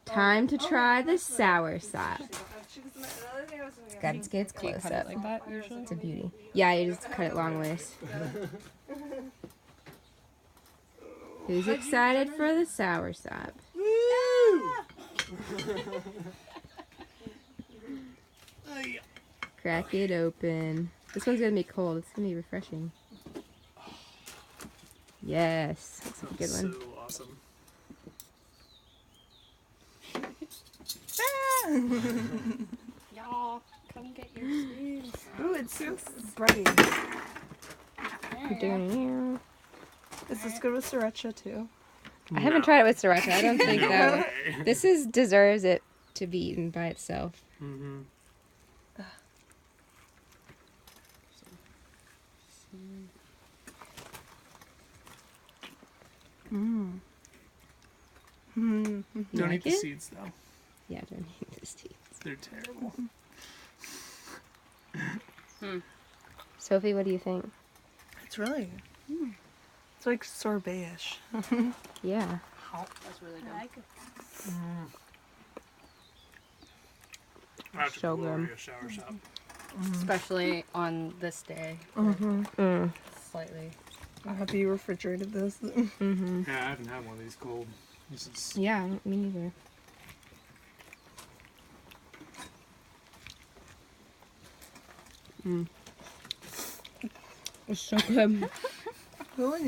Time to try the Soursop. Gotta get its close Cut up. it like that usually? It's a beauty. Yeah, you just cut it long ways. Who's excited for the Soursop? Crack it open. This one's gonna be cold. It's gonna be refreshing. Yes, that's a good one. So awesome. Y'all, come get your sweets. Ooh, it's so bright. Is this good with sriracha too? I haven't tried it with sriracha. I don't think that would. This deserves it to be eaten by itself. Mm-hmm. Mmm. Mm. Don't like eat the it? seeds though. Yeah, don't eat this tea. They're terrible. Sophie, what do you think? It's really good. It's like sorbet-ish. Yeah. That's really good. I like it. That's So a good. glorious Soursop. Especially on this day. Mm. Slightly. I'm happy you refrigerated this. Mm-hmm. Yeah, I haven't had one of these cold. This is Yeah, me neither. It's so good. Really?